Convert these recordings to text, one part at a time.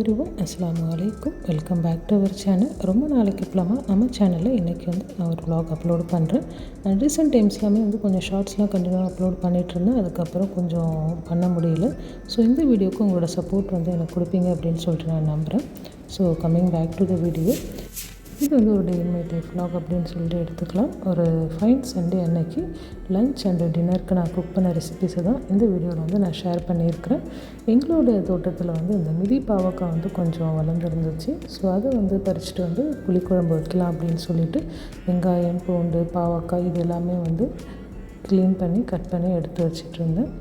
Everyone, அஸ்ஸலாமு அலைக்கும். Welcome back to our channel. ரொம்ப நாளைக்கு அப்புறமா நம்ம சேனலில் இன்றைக்கி வந்து நான் ஒரு vlog அப்லோட் பண்ணுறேன். அண்ட் ரீசெண்ட் டைம்ஸ்லாமே வந்து கொஞ்சம் ஷார்ட்ஸ்லாம் கண்டினியூவாக அப்லோட் பண்ணிகிட்ருந்தேன். அதுக்கப்புறம் கொஞ்சம் பண்ண முடியல. ஸோ இந்த வீடியோவுக்கு உங்களோட சப்போர்ட் வந்து எனக்கு கொடுப்பீங்க அப்படின்னு சொல்லிட்டு நான் நம்புகிறேன். So coming back to the video, இது வந்து ஒரு day in my life vlog அப்படின்னு சொல்லிட்டு எடுத்துக்கலாம். ஒரு ஃபைன் சண்டே அன்னைக்கு லன்ச் அண்டு டின்னருக்கு நான் குக் பண்ண ரெசிபிஸை தான் இந்த வீடியோவில் வந்து நான் ஷேர் பண்ணியிருக்கிறேன். எங்களோட தோட்டத்தில் வந்து இந்த மிதி பாவக்காய் வந்து கொஞ்சம் வளர்ந்துருந்துச்சு. ஸோ அதை வந்து பறிச்சுட்டு வந்து புளிக்குழம்பு வைக்கலாம் அப்படின்னு சொல்லிட்டு வெங்காயம், பூண்டு, பாவக்காய் இது எல்லாமே வந்து க்ளீன் பண்ணி கட் பண்ணி எடுத்து வச்சிட்டு இருந்தேன்.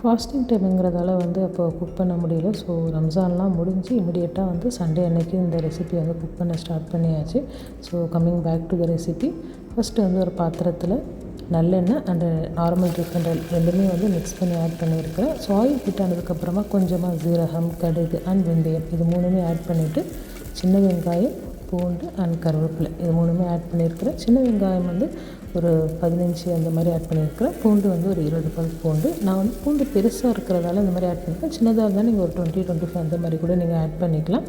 ஃபாஸ்டிங் டைமுங்கிறதால வந்து அப்போ குக் பண்ண முடியல. ஸோ ரம்ஜான்லாம் முடிஞ்சு இமிடியேட்டாக வந்து சண்டே அன்னைக்கு இந்த ரெசிபி வந்து குக் பண்ண ஸ்டார்ட் பண்ணியாச்சு. So coming back to the recipe, first வந்து ஒரு பாத்திரத்தில் நல்லெண்ணெய் அண்டு நார்மல் ரீஃபைண்ட் ஆயில் ரெண்டுமே வந்து மிக்ஸ் பண்ணி ஆட் பண்ணியிருக்கிறேன். ஸோ ஆயில் ஹீட் ஆனதுக்கப்புறமா கொஞ்சமாக ஜீரகம், கடுகு அண்ட் வெந்தயம் இது மூணுமே ஆட் பண்ணிவிட்டு சின்ன வெங்காயம், பூண்டு அண்ட் கருவேப்பிலை இது மூணுமே ஆட் பண்ணியிருக்கிறேன். சின்ன வெங்காயம் வந்து ஒரு 15 அந்த மாதிரி ஆட் பண்ணியிருக்கிறேன். பூண்டு வந்து ஒரு 20 பல் பூண்டு. நான் வந்து பூண்டு பெருசாக இருக்கிறதால இந்த மாதிரி ஆட் பண்ணியிருக்கேன். சின்னதாக இருந்தால் நீங்கள் ஒரு 20-25 அந்த மாதிரி கூட நீங்கள் ஆட் பண்ணிக்கலாம்.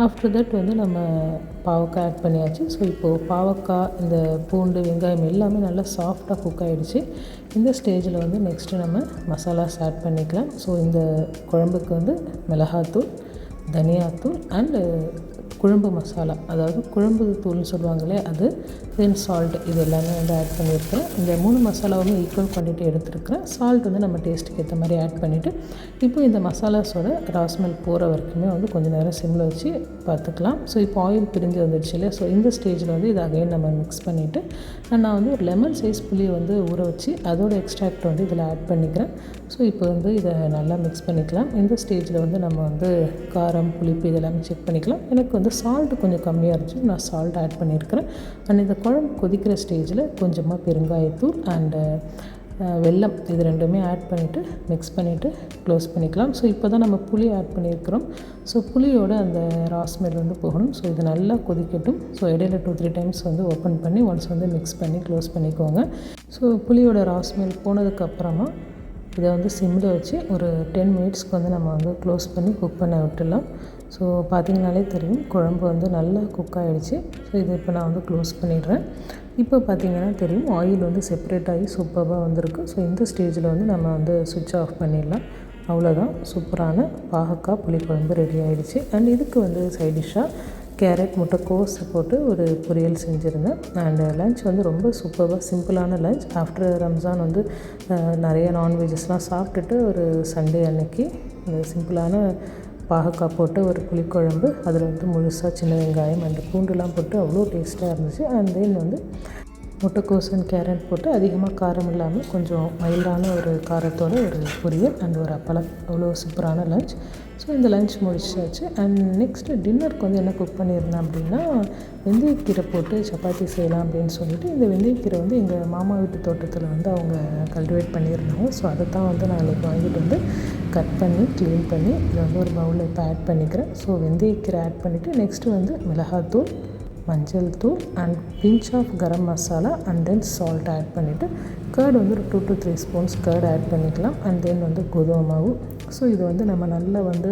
ஆஃப்டர் தட் வந்து நம்ம பாவக்காய் ஆட் பண்ணியாச்சு. ஸோ இப்போது பாவக்காய், இந்த பூண்டு, வெங்காயம் எல்லாமே நல்லா சாஃப்டாக குக் ஆகிடுச்சு. இந்த ஸ்டேஜில் வந்து நெக்ஸ்ட்டு நம்ம மசாலாஸ் ஆட் பண்ணிக்கலாம். ஸோ இந்த குழம்புக்கு வந்து மிளகாத்தூள், தனியாத்தூள் அண்டு குழம்பு மசாலா, அதாவது குழம்பு தூள்னு சொல்லுவாங்களே அது, தென் சால்ட் இது எல்லாமே வந்து ஆட் பண்ணியிருக்கிறேன். இந்த 3 மசாலாவுமே ஈக்குவல் குவான்டிட்டி எடுத்துருக்கிறேன். சால்ட் வந்து நம்ம டேஸ்ட்டுக்கு ஏற்ற மாதிரி ஆட் பண்ணிவிட்டு இப்போ இந்த மசாலாஸோட ராஸ்மெல் போகிற வரைக்குமே வந்து கொஞ்சம் நேரம் சிம்மில் வச்சு பார்த்துக்கலாம். ஸோ இப்போ ஆயில் பிரிஞ்சு வந்துடுச்சு இல்லையா. ஸோ இந்த ஸ்டேஜில் வந்து இதை அகைன் நம்ம மிக்ஸ் பண்ணிவிட்டு நான் வந்து ஒரு லெமன் சைஸ் புளியை வந்து ஊற வச்சு அதோட எக்ஸ்ட்ராக்ட் வந்து இதில் ஆட் பண்ணிக்கிறேன். ஸோ இப்போ வந்து இதை நல்லா மிக்ஸ் பண்ணிக்கலாம். இந்த ஸ்டேஜில் வந்து நம்ம வந்து காரம், புளிப்பு இதெல்லாமே செக் பண்ணிக்கலாம். எனக்கு வந்து சால்ட் கொஞ்சம் கம்மியாக இருந்துச்சு, நான் சால்ட் ஆட் பண்ணியிருக்கிறேன். அண்ட் இந்த குழம்பு கொதிக்கிற ஸ்டேஜில் கொஞ்சமாக பெருங்காயத்தூள் அண்டு வெல்லம் இது ரெண்டுமே ஆட் பண்ணிவிட்டு மிக்ஸ் பண்ணிவிட்டு க்ளோஸ் பண்ணிக்கலாம். ஸோ இப்போ தான் நம்ம புளி ஆட் பண்ணியிருக்கிறோம். ஸோ புளியோட அந்த ராஸ்மெல் வந்து போகணும். ஸோ இது நல்லா கொதிக்கட்டும். ஸோ இடையில 2-3 டைம்ஸ் வந்து ஓப்பன் பண்ணி ஒன்ஸ் வந்து மிக்ஸ் பண்ணி க்ளோஸ் பண்ணிக்கோங்க. ஸோ புளியோட ராஸ்மெல் போனதுக்கப்புறமா இதை வந்து சிம்மில் வச்சு ஒரு 10 மினிட்ஸ்க்கு வந்து நம்ம வந்து க்ளோஸ் பண்ணி குக் பண்ண விட்டுடலாம். ஸோ பார்த்திங்கனாலே தெரியும் குழம்பு வந்து நல்லா குக் ஆகிடுச்சு. ஸோ இதை இப்போ நான் வந்து க்ளோஸ் பண்ணிடுறேன். இப்போ பார்த்திங்கன்னா தெரியும் ஆயில் வந்து செப்பரேட் ஆகி சூப்பராக வந்திருக்கு. ஸோ இந்த ஸ்டேஜில் வந்து நம்ம வந்து சுவிட்ச் ஆஃப் பண்ணிடலாம். அவ்வளோதான், சூப்பரான பாகக்காய் புளிக்குழம்பு ரெடி ஆகிடுச்சு. அண்ட் இதுக்கு வந்து சைட் டிஷ்ஷாக கேரட், முட்டைக்கோஸ் போட்டு ஒரு பொரியல் செஞ்சுருந்தேன். அண்டு லன்ச் வந்து ரொம்ப சூப்பராக சிம்பிளான லன்ச். ஆஃப்டர் ரம்ஜான் வந்து நிறைய நான்வெஜஸ்லாம் சாப்பிட்டுட்டு ஒரு சண்டே அன்னைக்கு இந்த சிம்பிளான பாகக்காய் போட்டு ஒரு புளிக்குழம்பு, அதில் வந்து முழுசாக சின்ன வெங்காயம் அண்டு பூண்டுலாம் போட்டு அவ்வளோ டேஸ்ட்டாக இருந்துச்சு. அண்ட் தென் வந்து முட்டைக்கோஸ் அண்ட் கேரட் போட்டு அதிகமாக காரம் இல்லாமல் கொஞ்சம் மைல்டான ஒரு காரத்தோட ஒரு பொரியல் அண்ட் ஒரு அப்பளம், அவ்வளோ சூப்பரான லன்ச். ஸோ இந்த லன்ச் முடிச்சாச்சு. அண்ட் நெக்ஸ்ட்டு டின்னருக்கு வந்து என்ன குக் பண்ணியிருந்தேன் அப்படின்னா வெந்தயக்கீரை போட்டு சப்பாத்தி செய்யலாம் அப்படின்னு சொல்லிட்டு, இந்த வெந்தயக்கீரை வந்து எங்கள் மாமா வீட்டு தோட்டத்தில் வந்து அவங்க கல்டிவேட் பண்ணியிருந்தாங்க. ஸோ அதை தான் வந்து நான் இன்றைக்கி வாங்கிட்டு வந்து கட் பண்ணி க்ளீன் பண்ணி இதை வந்து ஒரு பவுலில் இப்போ ஆட் பண்ணிக்கிறேன். ஸோ வெந்தயக்கீரை ஆட் பண்ணிவிட்டு நெக்ஸ்ட்டு வந்து மிளகாத்தூள், மஞ்சள் தூள் and pinch of garam masala and then salt add பண்ணிவிட்டு கர்டு வந்து ஒரு 2-3 ஸ்பூன்ஸ் கர்டு ஆட் பண்ணிக்கலாம். அண்ட் தென் வந்து கோதுமை மாவு. ஸோ இது வந்து நம்ம நல்லா வந்து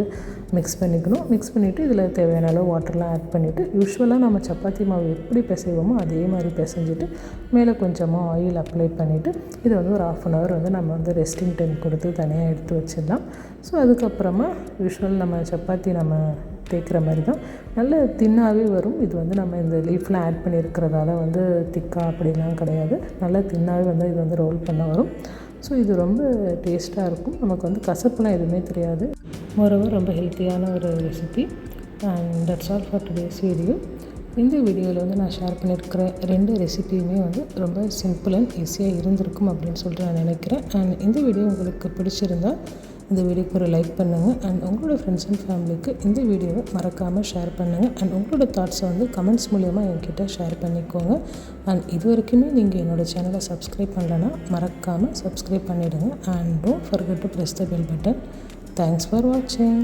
மிக்ஸ் பண்ணிக்கணும். மிக்ஸ் பண்ணிவிட்டு இதில் தேவையான அளவு வாட்டர்லாம் ஆட் பண்ணிவிட்டு யூஸ்வலாக நம்ம சப்பாத்தி மாவு எப்படி பிசைவோமோ அதே மாதிரி பிசைஞ்சிட்டு மேலே கொஞ்சமாக ஆயில் அப்ளை பண்ணிவிட்டு இதை வந்து ஒரு 1/2 அன் ஹவர் வந்து நம்ம வந்து ரெஸ்டிங் டைம் கொடுத்து தனியாக எடுத்து வச்சிடலாம். ஸோ அதுக்கப்புறமா யூஸ்வல் நம்ம சப்பாத்தி நம்ம தேய்க்கிற மாதிரி தான் நல்ல தின்னாகவே வரும். இது வந்து நம்ம இந்த லீஃப்லாம் ஆட் பண்ணியிருக்கிறதால வந்து திக்காக அப்படிலாம் கிடையாது, நல்லா தின்னாகவே வந்து இது வந்து ரோல் பண்ண வரும். ஸோ இது ரொம்ப டேஸ்ட்டாக இருக்கும். நமக்கு வந்து கசப்புலாம் எதுவுமே தெரியாது. மோரோவர் ரொம்ப ஹெல்த்தியான ஒரு recipe. And that's all for today's video. இந்த வீடியோவில் வந்து நான் ஷேர் பண்ணியிருக்கிற 2 ரெசிபியுமே வந்து ரொம்ப சிம்பிள் அண்ட் ஈஸியாக இருந்திருக்கும் அப்படின்னு சொல்லிட்டு நான் நினைக்கிறேன். அண்ட் இந்த வீடியோ உங்களுக்கு பிடிச்சிருந்தால் இந்த வீடியோக்கு ஒரு லைக் பண்ணுங்கள். அண்ட் உங்களோட ஃப்ரெண்ட்ஸ் அண்ட் ஃபேமிலிக்கு இந்த வீடியோவை மறக்காமல் ஷேர் பண்ணுங்கள். அண்ட் உங்களோட தாட்ஸை வந்து கமெண்ட்ஸ் மூலயமா என்கிட்ட ஷேர் பண்ணிக்கோங்க. அண்ட் இது வரைக்குமே நீங்கள் என்னோடய சேனலை சப்ஸ்கிரைப் பண்ணலைன்னா மறக்காமல் சப்ஸ்கிரைப் பண்ணிவிடுங்க. And don't forget to press the bell button. Thanks for வாட்சிங்.